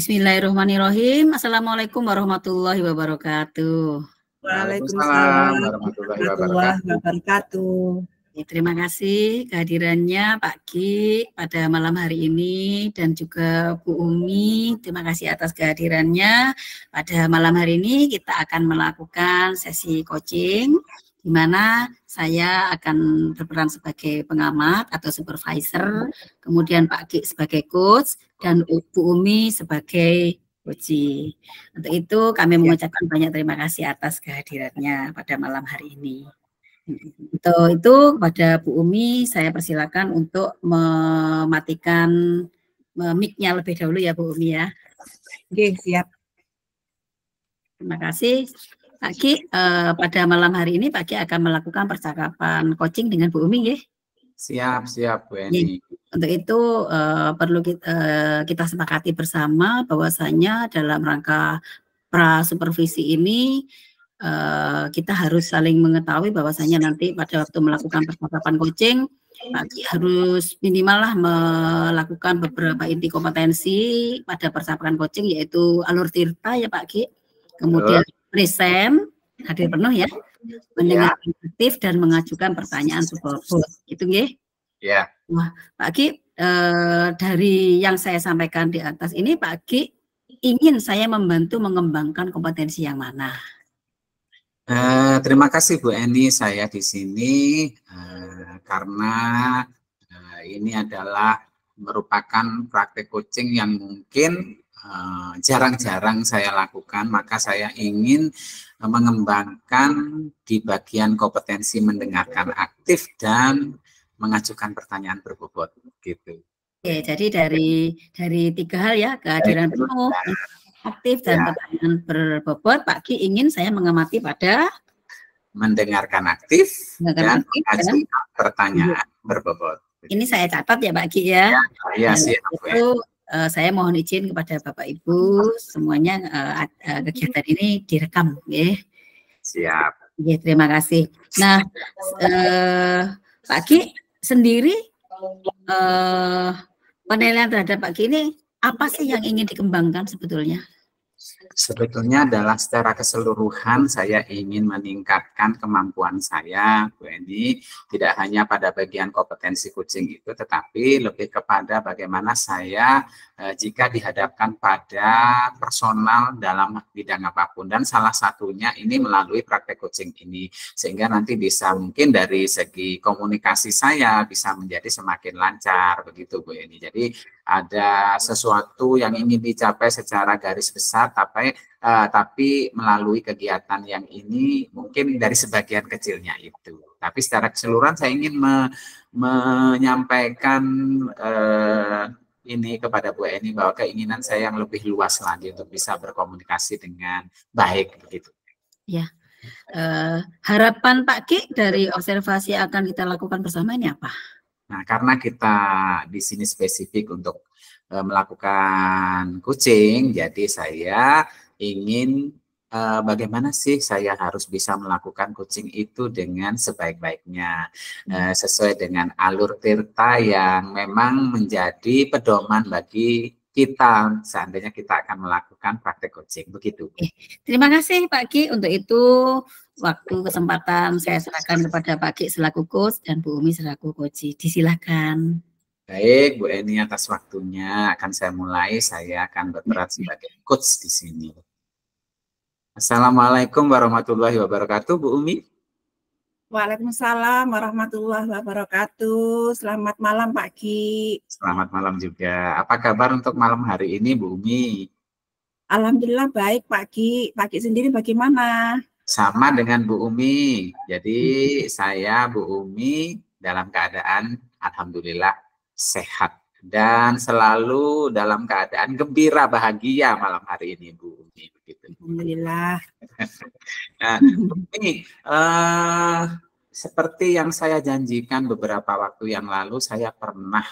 Bismillahirrahmanirrahim. Assalamualaikum warahmatullahi wabarakatuh. Waalaikumsalam warahmatullahi wabarakatuh. Ya, terima kasih kehadirannya Pak Ki pada malam hari ini dan juga Bu Umi. Terima kasih atas kehadirannya. Pada malam hari ini kita akan melakukan sesi coaching di mana saya akan berperan sebagai pengamat atau supervisor, kemudian Pak Ki sebagai coach dan Bu Umi sebagai coach. Untuk itu kami mengucapkan banyak terima kasih atas kehadirannya pada malam hari ini. Untuk itu kepada Bu Umi saya persilakan untuk mematikan mic-nya lebih dahulu ya Bu Umi ya. Oke, siap. Terima kasih. Pak Ki, pada malam hari ini Pak Ki akan melakukan percakapan coaching dengan Bu Umi ya. Siap Bu Eni. Untuk itu perlu kita sepakati bersama bahwasanya dalam rangka pra-supervisi ini kita harus saling mengetahui bahwasanya nanti pada waktu melakukan percakapan coaching Pak Ki harus minimal lah melakukan beberapa inti kompetensi pada percakapan coaching, yaitu alur tirta ya Pak Ki, kemudian present hadir penuh ya, mendengar aktif dan mengajukan pertanyaan support, gitu nggih. Ya. Wah, Pak Ki, dari yang saya sampaikan di atas ini Pak Ki ingin saya membantu mengembangkan kompetensi yang mana? Terima kasih Bu Eni, saya di sini karena ini adalah merupakan praktek coaching yang mungkin jarang-jarang saya lakukan, maka saya ingin mengembangkan di bagian kompetensi mendengarkan aktif dan mengajukan pertanyaan berbobot gitu. Oke, jadi dari 3 hal ya, kehadiran penuh, aktif dan pertanyaan berbobot, Pak Ki ingin saya mengamati pada mendengarkan aktif dan mengajukan pertanyaan berbobot. Ini saya catat ya Pak Ki ya. Ya, siap. Itu saya mohon izin kepada Bapak Ibu semuanya kegiatan ini direkam ya. Siap. Ya, terima kasih. Nah, Pak Ki sendiri penilaian terhadap Pak Ki ini apa sih yang ingin dikembangkan sebetulnya? Sebetulnya adalah secara keseluruhan saya ingin meningkatkan kemampuan saya, Bu Eni, tidak hanya pada bagian kompetensi coaching itu, tetapi lebih kepada bagaimana saya jika dihadapkan pada personal dalam bidang apapun, dan salah satunya ini melalui praktek coaching ini, sehingga nanti bisa mungkin dari segi komunikasi saya bisa menjadi semakin lancar, begitu Bu Eni. Jadi ada sesuatu yang ingin dicapai secara garis besar, tapi melalui kegiatan yang ini mungkin dari sebagian kecilnya itu. Tapi secara keseluruhan saya ingin menyampaikan ini kepada Bu Eni bahwa keinginan saya yang lebih luas lagi untuk bisa berkomunikasi dengan baik begitu. Ya. Harapan Pak Ki dari observasi akan kita lakukan bersama ini apa? Nah, karena kita di sini spesifik untuk melakukan coaching, jadi saya ingin bagaimana sih saya harus bisa melakukan coaching itu dengan sebaik-baiknya, sesuai dengan alur tirta yang memang menjadi pedoman bagi kita seandainya kita akan melakukan praktek coaching, begitu. Terima kasih Pak Ki. Untuk itu waktu kesempatan saya serahkan kepada Pak Ki selaku coach dan Bu Umi selaku coach. Disilakan. Baik, Bu Eni, atas waktunya akan saya mulai. Saya akan berperan sebagai coach di sini. Assalamualaikum warahmatullahi wabarakatuh, Bu Umi. Waalaikumsalam warahmatullahi wabarakatuh. Selamat malam Pak Ki. Selamat malam juga. Apa kabar untuk malam hari ini, Bu Umi? Alhamdulillah baik Pak Ki. Pak Ki sendiri bagaimana? Sama dengan Bu Umi. Jadi saya, Bu Umi, dalam keadaan alhamdulillah sehat dan selalu dalam keadaan gembira bahagia malam hari ini, Bu Umi, begitu. Alhamdulillah. Nah, ini seperti yang saya janjikan beberapa waktu yang lalu, saya pernah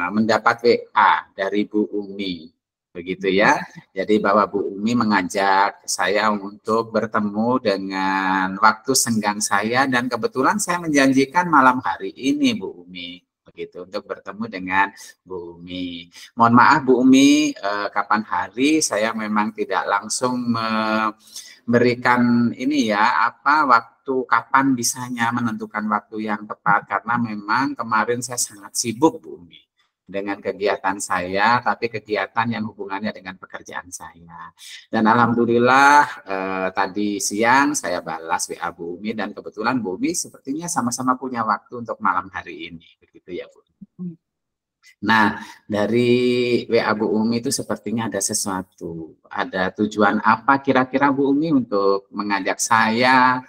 mendapat WA dari Bu Umi, begitu ya. Jadi bahwa Bu Umi mengajak saya untuk bertemu dengan waktu senggang saya, dan kebetulan saya menjanjikan malam hari ini, Bu Umi, begitu, untuk bertemu dengan Bu Umi. Mohon maaf Bu Umi, kapan hari saya memang tidak langsung memberikan ini ya, apa waktu kapan bisanya menentukan waktu yang tepat, karena memang kemarin saya sangat sibuk Bu Umi dengan kegiatan saya, tapi kegiatan yang hubungannya dengan pekerjaan saya. Dan alhamdulillah tadi siang saya balas WA Bu Umi, dan kebetulan Bu Umi sepertinya sama-sama punya waktu untuk malam hari ini, begitu ya Bu. Nah, dari WA Bu Umi itu sepertinya ada sesuatu, ada tujuan apa kira-kira Bu Umi untuk mengajak saya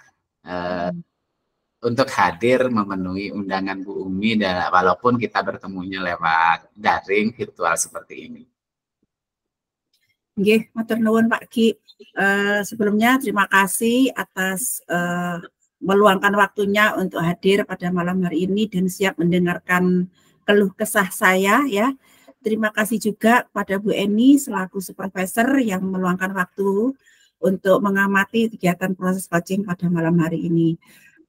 untuk hadir memenuhi undangan Bu Umi, walaupun kita bertemunya lewat daring virtual seperti ini. Nggih, matur nuwun Pak Ki. Sebelumnya terima kasih atas meluangkan waktunya untuk hadir pada malam hari ini dan siap mendengarkan keluh kesah saya ya. Terima kasih juga kepada Bu Eni selaku supervisor yang meluangkan waktu untuk mengamati kegiatan proses coaching pada malam hari ini.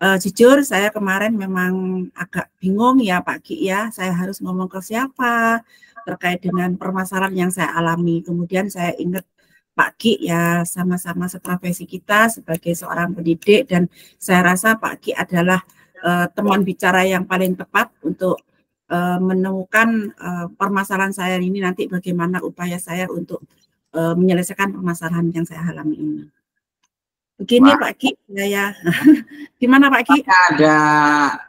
Jujur saya kemarin memang agak bingung ya Pak Ki ya, saya harus ngomong ke siapa terkait dengan permasalahan yang saya alami. Kemudian saya ingat Pak Ki ya, sama-sama seprofesi kita sebagai seorang pendidik, dan saya rasa Pak Ki adalah teman bicara yang paling tepat untuk menemukan permasalahan saya ini, nanti bagaimana upaya saya untuk menyelesaikan permasalahan yang saya alami ini. Begini Pak Ki, ya. Gimana Pak Ki? Ada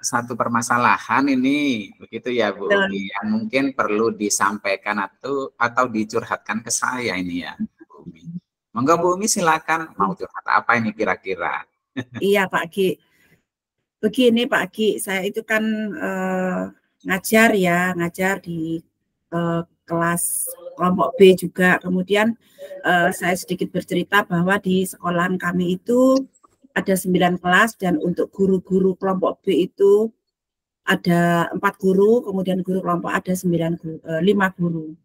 satu permasalahan ini, begitu ya Bu Umi, yang mungkin perlu disampaikan atau dicurhatkan ke saya ini ya Bu Umi. Monggo Bu Umi silakan, mau curhat apa ini kira-kira? Iya Pak Ki. Begini Pak Ki, saya itu kan ngajar di kelas kelompok B juga. Kemudian saya sedikit bercerita bahwa di sekolahan kami itu ada 9 kelas, dan untuk guru-guru kelompok B itu ada 4 guru, kemudian guru kelompok ada 5 guru.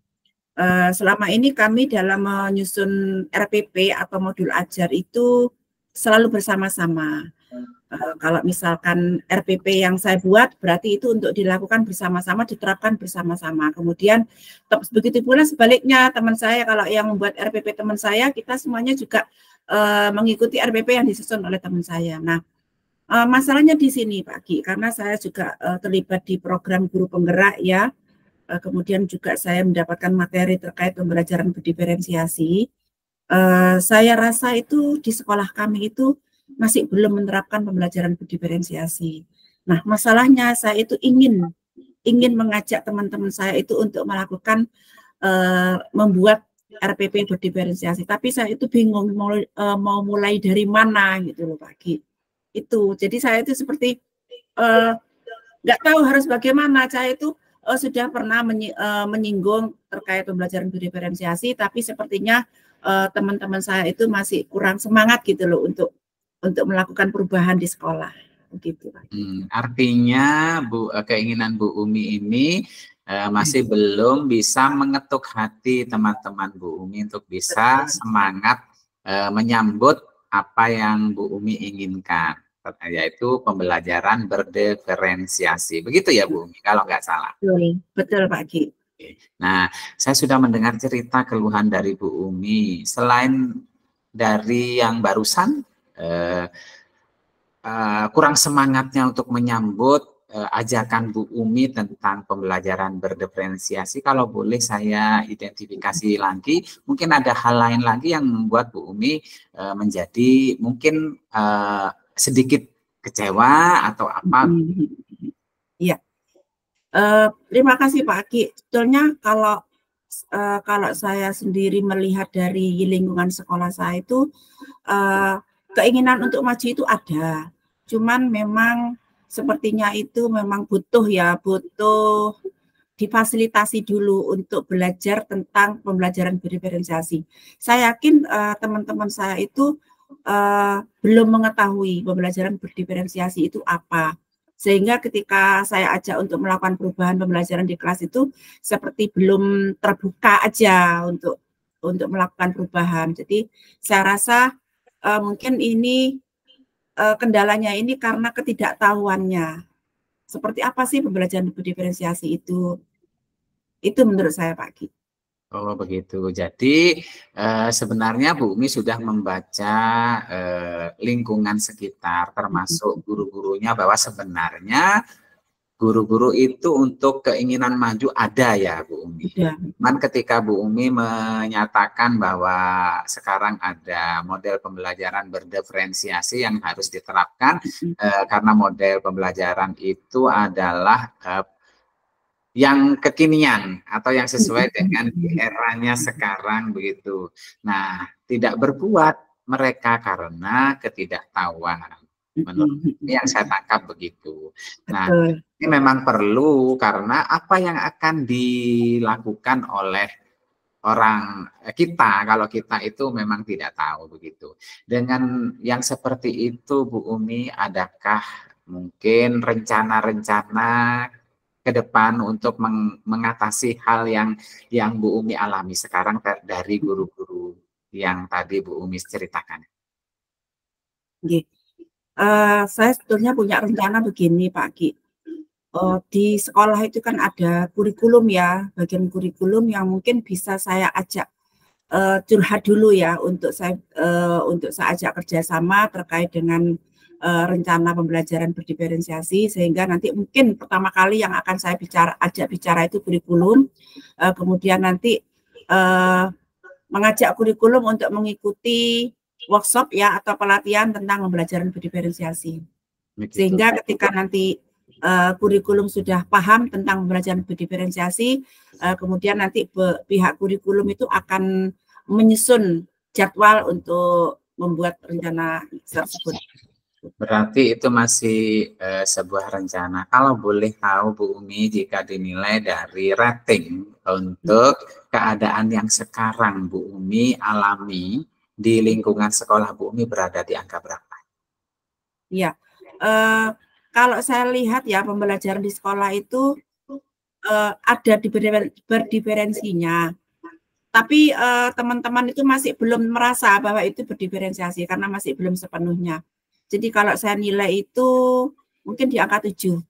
Selama ini kami dalam menyusun RPP atau modul ajar itu selalu bersama-sama. Kalau misalkan RPP yang saya buat, berarti itu untuk dilakukan bersama-sama, diterapkan bersama-sama. Kemudian begitu pula sebaliknya, teman saya kalau yang membuat RPP teman saya, kita semuanya juga mengikuti RPP yang disusun oleh teman saya. Nah, masalahnya di sini Pak Ki, karena saya juga terlibat di program guru penggerak ya, kemudian juga saya mendapatkan materi terkait pembelajaran berdiferensiasi. Saya rasa itu di sekolah kami itu masih belum menerapkan pembelajaran berdiferensiasi. Nah, masalahnya saya itu ingin mengajak teman-teman saya itu untuk melakukan membuat RPP berdiferensiasi, tapi saya itu bingung mau mulai dari mana gitu loh Pak Ki. Itu, jadi saya itu seperti nggak tahu harus bagaimana. Saya itu sudah pernah menyinggung terkait pembelajaran berdiferensiasi, tapi sepertinya teman-teman saya itu masih kurang semangat gitu loh untuk melakukan perubahan di sekolah, begitu. Artinya keinginan Bu Umi ini masih belum bisa mengetuk hati teman-teman Bu Umi untuk bisa semangat menyambut apa yang Bu Umi inginkan, yaitu pembelajaran berdiferensiasi. Begitu ya Bu Umi, kalau nggak salah. Betul Pak Ki. Nah, saya sudah mendengar cerita keluhan dari Bu Umi. Selain dari yang barusan, kurang semangatnya untuk menyambut ajakan Bu Umi tentang pembelajaran berdiferensiasi, kalau boleh saya identifikasi lagi, mungkin ada hal lain lagi yang membuat Bu Umi menjadi mungkin sedikit kecewa atau apa? Iya. Terima kasih Pak Ki. Sebetulnya kalau saya sendiri melihat dari lingkungan sekolah saya itu keinginan untuk maju itu ada, cuman memang sepertinya itu memang butuh difasilitasi dulu untuk belajar tentang pembelajaran berdiferensiasi. Saya yakin teman-teman saya itu belum mengetahui pembelajaran berdiferensiasi itu apa, sehingga ketika saya ajak untuk melakukan perubahan pembelajaran di kelas itu seperti belum terbuka aja untuk melakukan perubahan. Jadi saya rasa mungkin ini kendalanya ini karena ketidaktahuannya. seperti apa sih pembelajaran berdiferensiasi itu? Itu menurut saya Pak Ki. Oh begitu. Jadi sebenarnya Bu Umi sudah membaca lingkungan sekitar, termasuk guru-gurunya, bahwa sebenarnya guru-guru itu untuk keinginan maju ada ya Bu Umi. Cuman ketika Bu Umi menyatakan bahwa sekarang ada model pembelajaran berdiferensiasi yang harus diterapkan karena model pembelajaran itu adalah yang kekinian atau yang sesuai dengan eranya sekarang begitu. Nah, tidak berbuat mereka karena ketidaktahuan. Menurut yang saya tangkap begitu. Nah, ini memang perlu karena apa yang akan dilakukan oleh orang kita kalau kita itu memang tidak tahu begitu. Dengan yang seperti itu Bu Umi, adakah mungkin rencana-rencana ke depan untuk mengatasi hal yang Bu Umi alami sekarang dari guru-guru yang tadi Bu Umi ceritakan? Saya sebetulnya punya rencana begini Pak Ki. Di sekolah itu kan ada kurikulum ya, bagian kurikulum yang mungkin bisa saya ajak curhat dulu ya untuk saya ajak kerjasama terkait dengan rencana pembelajaran berdiferensiasi, sehingga nanti mungkin pertama kali yang akan saya ajak bicara itu kurikulum, kemudian nanti mengajak kurikulum untuk mengikuti workshop ya atau pelatihan tentang pembelajaran berdiferensiasi. Sehingga ketika nanti kurikulum sudah paham tentang pembelajaran berdiferensiasi, kemudian nanti pihak kurikulum itu akan menyusun jadwal untuk membuat rencana tersebut. Berarti itu masih sebuah rencana. Kalau boleh tahu Bu Umi, jika dinilai dari rating untuk keadaan yang sekarang Bu Umi alami di lingkungan sekolah, Bu Umi berada di angka berapa? Iya, kalau saya lihat ya pembelajaran di sekolah itu ada berdiferensinya. Tapi teman-teman itu masih belum merasa bahwa itu berdiferensiasi karena masih belum sepenuhnya. Jadi kalau saya nilai itu mungkin di angka 7.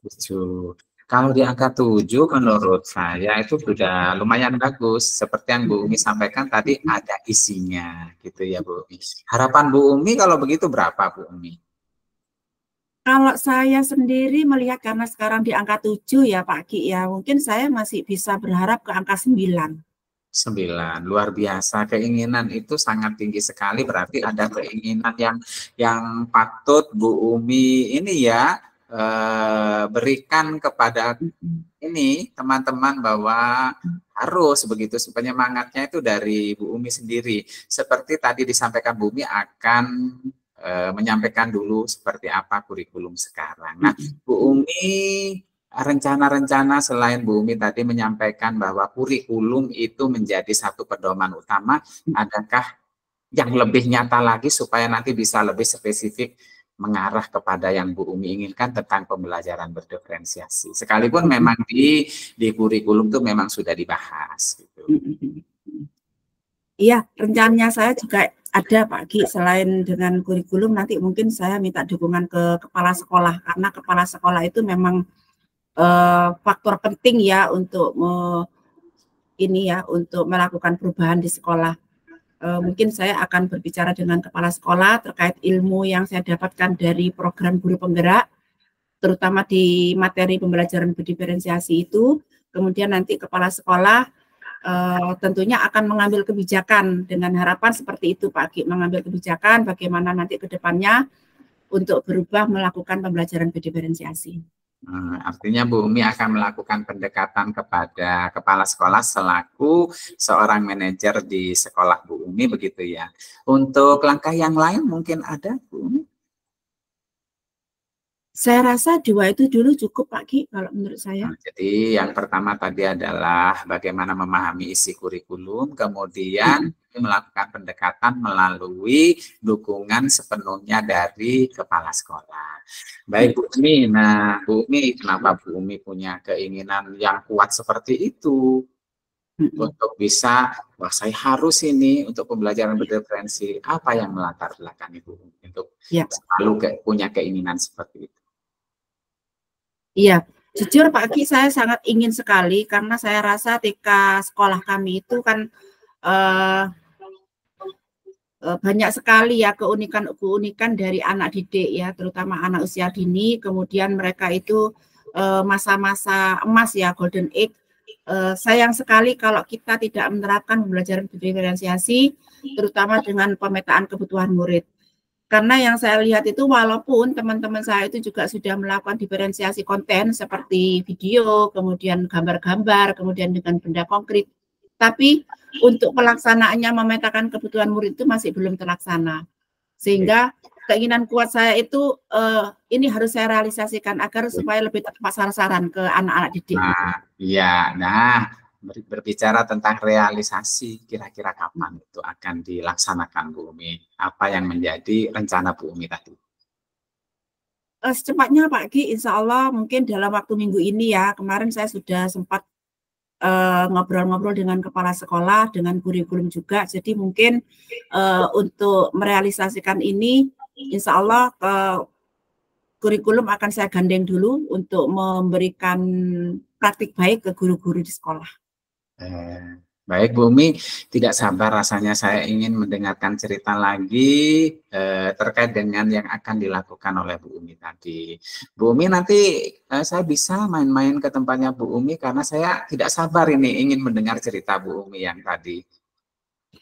7. Kalau di angka 7 menurut saya itu sudah lumayan bagus. Seperti yang Bu Umi sampaikan tadi, ada isinya gitu ya Bu Umi. Harapan Bu Umi kalau begitu berapa Bu Umi? Kalau saya sendiri melihat karena sekarang di angka 7 ya Pak Ki ya, mungkin saya masih bisa berharap ke angka 9. 9, luar biasa. Keinginan itu sangat tinggi sekali, berarti ada keinginan yang patut Bu Umi ini ya berikan kepada ini teman-teman, bahwa harus begitu. Penyemangatnya itu dari Bu Umi sendiri. Seperti tadi disampaikan Bu Umi akan menyampaikan dulu seperti apa kurikulum sekarang. Nah, Bu Umi, rencana-rencana selain Bu Umi tadi menyampaikan bahwa kurikulum itu menjadi satu pedoman utama, adakah yang lebih nyata lagi supaya nanti bisa lebih spesifik mengarah kepada yang Bu Umi inginkan tentang pembelajaran berdiferensiasi? Sekalipun memang di kurikulum itu memang sudah dibahas gitu. Iya, rencananya saya juga ada Pak Ki, selain dengan kurikulum nanti mungkin saya minta dukungan ke kepala sekolah, karena kepala sekolah itu memang faktor penting ya untuk untuk melakukan perubahan di sekolah. Mungkin saya akan berbicara dengan kepala sekolah terkait ilmu yang saya dapatkan dari program guru penggerak, terutama di materi pembelajaran berdiferensiasi itu. Kemudian nanti kepala sekolah tentunya akan mengambil kebijakan dengan harapan seperti itu Pak Ki, mengambil kebijakan bagaimana nanti ke depannya untuk berubah melakukan pembelajaran berdiferensiasi. Artinya Bu Umi akan melakukan pendekatan kepada kepala sekolah selaku seorang manajer di sekolah Bu Umi begitu ya. Untuk langkah yang lain mungkin ada Bu Umi? Saya rasa 2 itu dulu cukup Pak Ki kalau menurut saya. Jadi yang pertama tadi adalah bagaimana memahami isi kurikulum, kemudian melakukan pendekatan melalui dukungan sepenuhnya dari kepala sekolah. Baik Bu Umi, nah Bu Umi, kenapa Bu Umi punya keinginan yang kuat seperti itu? Untuk bisa, wah saya harus ini untuk pembelajaran berdiferensi, apa yang melatar belakang Ibu untuk selalu punya keinginan seperti itu? Iya, jujur Pak Ki, saya sangat ingin sekali karena saya rasa TK sekolah kami itu kan banyak sekali ya keunikan dari anak didik ya, terutama anak usia dini. Kemudian mereka itu masa-masa emas ya, golden age. Sayang sekali kalau kita tidak menerapkan pembelajaran diferensiasi, terutama dengan pemetaan kebutuhan murid. Karena yang saya lihat itu walaupun teman-teman saya itu juga sudah melakukan diferensiasi konten seperti video, kemudian gambar-gambar, kemudian dengan benda konkret, tapi untuk pelaksanaannya memetakan kebutuhan murid itu masih belum terlaksana. Sehingga keinginan kuat saya itu ini harus saya realisasikan agar supaya lebih tepat sasaran ke anak-anak didik. Nah, iya. Nah, berbicara tentang realisasi, kira-kira kapan itu akan dilaksanakan Bu Umi? Apa yang menjadi rencana Bu Umi tadi? Secepatnya Pak Ki, insya Allah mungkin dalam waktu minggu ini ya. Kemarin saya sudah sempat ngobrol-ngobrol dengan kepala sekolah, dengan kurikulum juga. Jadi mungkin untuk merealisasikan ini, insya Allah kurikulum akan saya gandeng dulu untuk memberikan praktik baik ke guru-guru di sekolah. Baik Bu Umi, tidak sabar rasanya saya ingin mendengarkan cerita lagi terkait dengan yang akan dilakukan oleh Bu Umi tadi. Bu Umi, nanti saya bisa main-main ke tempatnya Bu Umi karena saya tidak sabar ini ingin mendengar cerita Bu Umi yang tadi.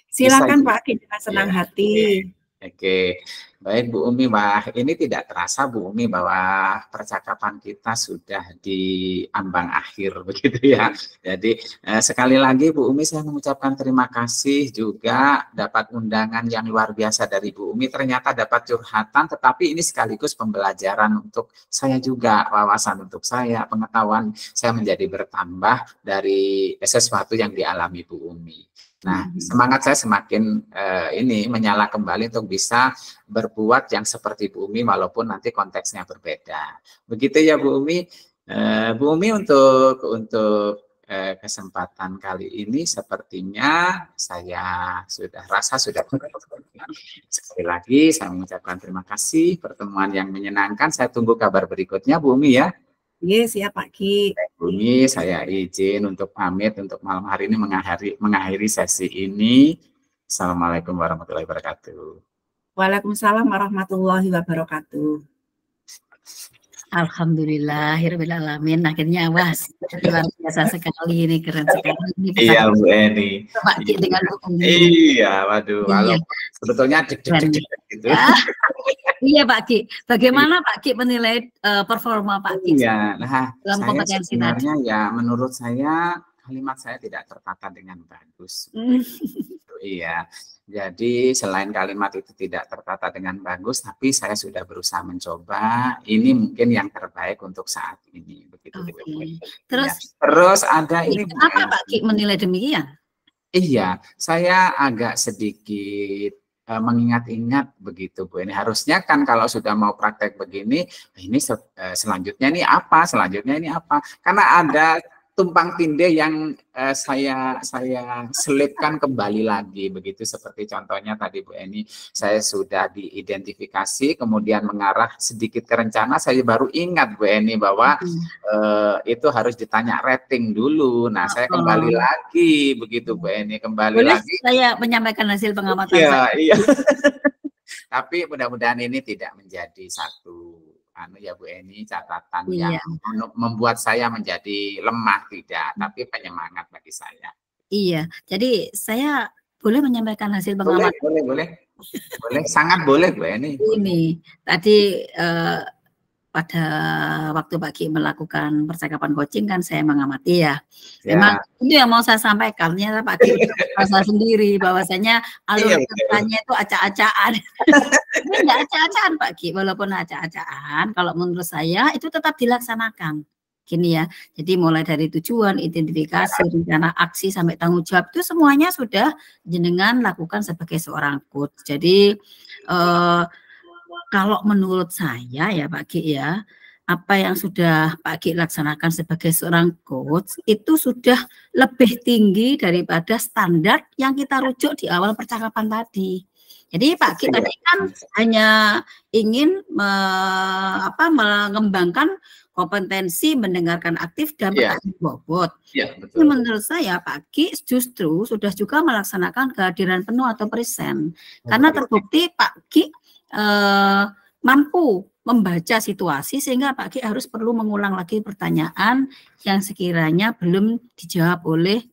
Silakan Pak Ki, dengan senang hati. Oke. Baik Bu Umi, wah ini tidak terasa Bu Umi bahwa percakapan kita sudah di ambang akhir begitu ya. Jadi sekali lagi Bu Umi saya mengucapkan terima kasih juga dapat undangan yang luar biasa dari Bu Umi. Ternyata dapat curhatan tetapi ini sekaligus pembelajaran untuk saya juga, wawasan untuk saya, pengetahuan saya menjadi bertambah dari sesuatu yang dialami Bu Umi. Nah, semangat saya semakin ini menyala kembali untuk bisa berbuat yang seperti Bu Umi walaupun nanti konteksnya berbeda. Begitu ya Bu Umi. Bu Umi untuk kesempatan kali ini sepertinya saya sudah sekali lagi saya mengucapkan terima kasih, pertemuan yang menyenangkan. Saya tunggu kabar berikutnya Bu Umi ya. Yes, ya Pak Ki. Bu Umi, saya izin untuk pamit untuk malam hari ini mengakhiri sesi ini. Assalamualaikum warahmatullahi wabarakatuh. Waalaikumsalam warahmatullahi wabarakatuh. Alhamdulillahirrahmanirrahim. Akhirnya was luar biasa sekali ini, keren sekali ini. Iya Bu Eni. Pak Ki dengan Bu Umi. Iya, waduh. Iya. Sebetulnya gitu. Iya Pak Ki. Bagaimana Pak Ki menilai performa Pak Ki? Iya, nah dalam kompetensi sebenarnya tadi? Ya menurut saya kalimat saya tidak tertata dengan bagus. Iya. Jadi selain kalimat itu tidak tertata dengan bagus, tapi saya sudah berusaha mencoba. Ini mungkin yang terbaik untuk saat ini. Begitu. Okay. Terus ada ini. Kenapa Pak Ki menilai demikian? Iya, saya agak sedikit mengingat-ingat begitu Bu. Ini harusnya kan kalau sudah mau praktek begini, ini selanjutnya ini apa? Selanjutnya ini apa? Karena ada tumpang tindih yang saya selipkan kembali lagi begitu, seperti contohnya tadi Bu Eni, saya sudah diidentifikasi kemudian mengarah sedikit ke rencana, saya baru ingat Bu Eni bahwa itu harus ditanya rating dulu. Nah, saya kembali lagi begitu Bu Eni, boleh lagi saya menyampaikan hasil pengamatan saya. Iya. Tapi mudah-mudahan ini tidak menjadi satu ya Bu Eni, catatan yang membuat saya menjadi lemah, tidak, tapi penyemangat bagi saya. Iya, jadi saya boleh menyampaikan hasil pengamatan. Boleh, sangat boleh Bu Eni. Ini tadi pada waktu Pak Ki melakukan percakapan coaching kan saya mengamati ya. Memang itu yang mau saya sampaikan, ternyata Pak Ki merasa sendiri bahwasanya alur katanya itu acak-acakan. Ini enggak acak-acakan Pak Ki, walaupun acak-acakan kalau menurut saya itu tetap dilaksanakan. Gini ya. Jadi mulai dari tujuan, identifikasi, rencana aksi sampai tanggung jawab itu semuanya sudah jenengan lakukan sebagai seorang coach. Jadi kalau menurut saya ya Pak Ki ya, apa yang sudah Pak Ki laksanakan sebagai seorang coach itu sudah lebih tinggi daripada standar yang kita rujuk di awal percakapan tadi. Jadi Pak Ki tadi kan hanya ingin mengembangkan kompetensi mendengarkan aktif dan pertanyaan bobot. Betul. Menurut saya Pak Ki justru sudah juga melaksanakan kehadiran penuh atau present, karena terbukti Pak Ki mampu membaca situasi sehingga Pak Ki harus perlu mengulang lagi pertanyaan yang sekiranya belum dijawab oleh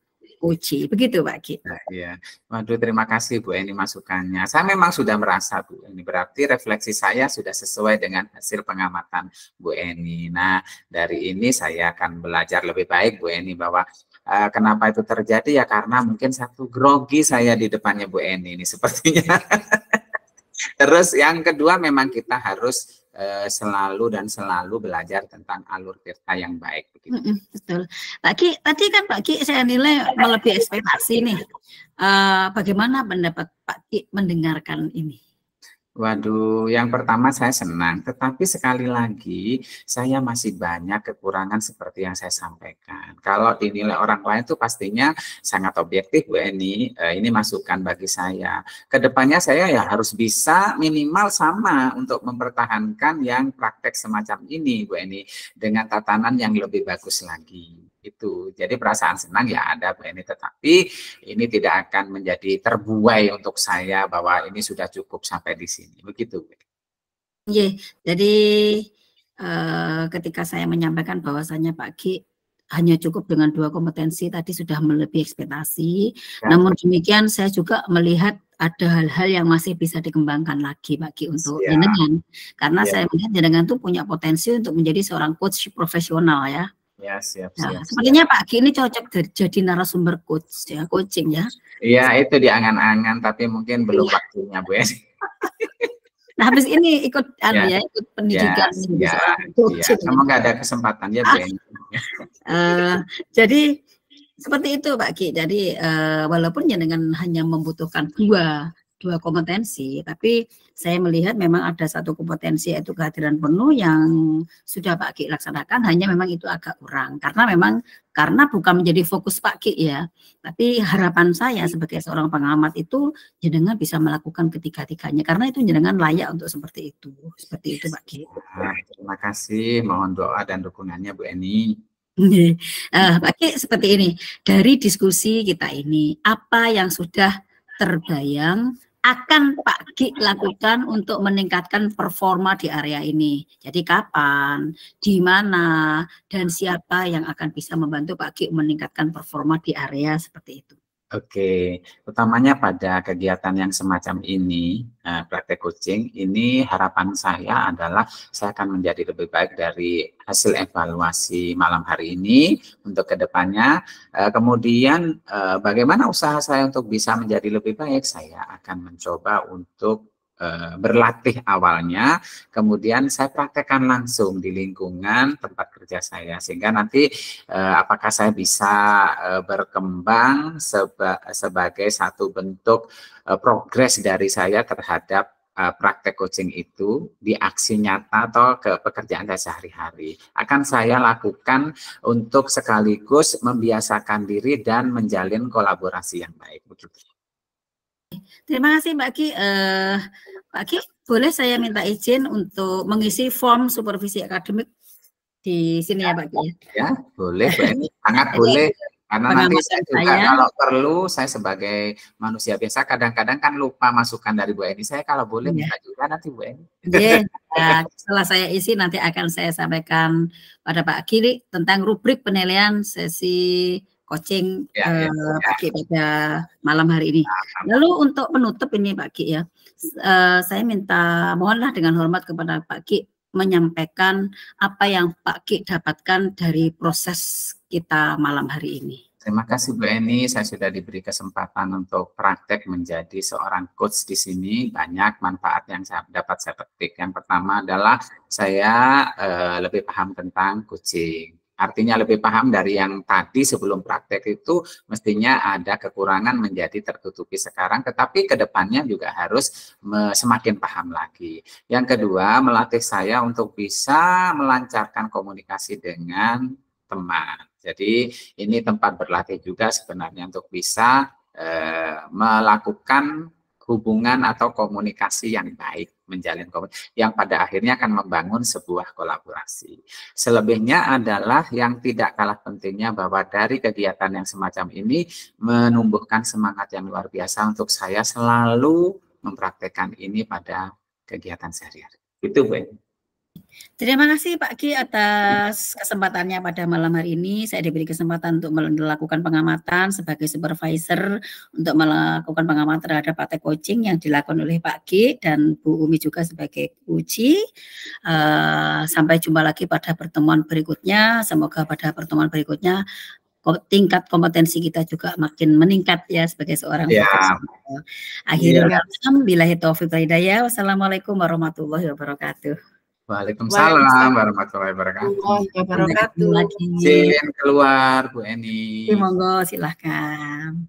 Uji. Begitu Pak Ki. Iya. Waduh, terima kasih Bu Eni masukannya. Saya memang sudah merasa Bu Eni, berarti refleksi saya sudah sesuai dengan hasil pengamatan Bu Eni. Nah, dari ini saya akan belajar lebih baik Bu Eni bahwa kenapa itu terjadi ya karena mungkin satu grogi saya di depannya Bu Eni ini sepertinya. Terus yang kedua memang kita harus selalu belajar tentang alur tirta yang baik. Begitu. Betul. Pak Ki, tadi kan Pak Ki saya nilai melebihi ekspektasi nih. Bagaimana pendapat Pak Ki mendengarkan ini? Waduh, yang pertama saya senang, tetapi sekali lagi saya masih banyak kekurangan seperti yang saya sampaikan. Kalau dinilai orang lain itu pastinya sangat objektif Bu Eni, ini masukan bagi saya. Kedepannya saya ya harus bisa minimal sama untuk mempertahankan yang praktek semacam ini Bu Eni, dengan tatanan yang lebih bagus lagi. Itu jadi perasaan senang ya ada Bu Eni, tetapi ini tidak akan menjadi terbuai untuk saya bahwa ini sudah cukup sampai di sini begitu. Iya, jadi ketika saya menyampaikan bahwasannya Pak Ki hanya cukup dengan 2 kompetensi tadi sudah melebihi ekspektasi. Ya. Namun demikian saya juga melihat ada hal-hal yang masih bisa dikembangkan lagi Pak Ki untuk jenengan, karena saya melihat jenengan tuh punya potensi untuk menjadi seorang coach profesional ya. Ya, siap. Sepertinya Pak Ki ini cocok jadi narasumber coach ya, coaching ya. Iya, itu di angan-angan, tapi mungkin belum waktunya Bu Eni. Nah, habis ini ikut ikut pendidikan coaching. Semoga ada kesempatan ya Bu Eni. Jadi seperti itu Pak Ki. Jadi walaupun jenengan hanya membutuhkan dua kompetensi, tapi saya melihat memang ada satu kompetensi yaitu kehadiran penuh yang sudah Pak Ki laksanakan, hanya memang itu agak kurang karena bukan menjadi fokus Pak Ki ya, tapi harapan saya sebagai seorang pengamat itu jenengan bisa melakukan ketiga-tiganya karena itu jenengan layak untuk seperti itu Pak Ki. Terima kasih, mohon doa dan dukungannya Bu Eni. Pak Ki, seperti ini dari diskusi kita ini apa yang sudah terbayang akan Pak Ki lakukan untuk meningkatkan performa di area ini. Jadi kapan, di mana, dan siapa yang akan bisa membantu Pak Ki meningkatkan performa di area seperti itu. Oke, utamanya pada kegiatan yang semacam ini, praktek coaching, ini harapan saya adalah saya akan menjadi lebih baik dari hasil evaluasi malam hari ini untuk kedepannya. Kemudian bagaimana usaha saya untuk bisa menjadi lebih baik, saya akan mencoba untuk berlatih awalnya, kemudian saya praktekkan langsung di lingkungan tempat kerja saya, sehingga nanti apakah saya bisa berkembang sebagai satu bentuk progres dari saya terhadap praktek coaching itu di aksi nyata atau ke pekerjaan saya sehari-hari. Akan saya lakukan untuk sekaligus membiasakan diri dan menjalin kolaborasi yang baik. Begitu. Terima kasih Mbak Ki. Pak Ki, boleh saya minta izin untuk mengisi form supervisi akademik di sini ya Pak Ki? Ya, boleh, sangat boleh. Karena nanti saya juga kalau perlu, saya sebagai manusia biasa kadang-kadang kan lupa masukan dari Bu Eni. Saya kalau boleh minta juga nanti Bu Eni. Setelah saya isi nanti akan saya sampaikan pada Pak Ki tentang rubrik penilaian sesi coaching Pak Ki pada malam hari ini. Lalu untuk penutup ini Pak Ki ya, saya minta mohonlah dengan hormat kepada Pak Ki menyampaikan apa yang Pak Ki dapatkan dari proses kita malam hari ini. Terima kasih Bu Eni, saya sudah diberi kesempatan untuk praktek menjadi seorang coach di sini. Banyak manfaat yang dapat saya petik. Yang pertama adalah saya lebih paham tentang coaching. Artinya lebih paham dari yang tadi sebelum praktek itu mestinya ada kekurangan menjadi tertutupi sekarang, tetapi kedepannya juga harus semakin paham lagi. Yang kedua, melatih saya untuk bisa melancarkan komunikasi dengan teman. Jadi ini tempat berlatih juga sebenarnya untuk bisa melakukan hubungan atau komunikasi yang baik, menjalin komunikasi yang pada akhirnya akan membangun sebuah kolaborasi. Selebihnya adalah yang tidak kalah pentingnya bahwa dari kegiatan yang semacam ini menumbuhkan semangat yang luar biasa untuk saya selalu mempraktekkan ini pada kegiatan sehari-hari. Itu, Bu. Terima kasih Pak Ki atas kesempatannya pada malam hari ini. Saya diberi kesempatan untuk melakukan pengamatan sebagai supervisor untuk melakukan pengamatan terhadap praktek coaching yang dilakukan oleh Pak Ki dan Bu Umi juga sebagai uji. Sampai jumpa lagi pada pertemuan berikutnya. Semoga pada pertemuan berikutnya tingkat kompetensi kita juga makin meningkat ya sebagai seorang profesional. Akhirnya, billahi taufiq wal hidayah. Wassalamualaikum warahmatullahi wabarakatuh. Waalaikumsalam warahmatullahi wabarakatuh. Lagi. Silahkan keluar, Bu Eni. Monggo, silahkan.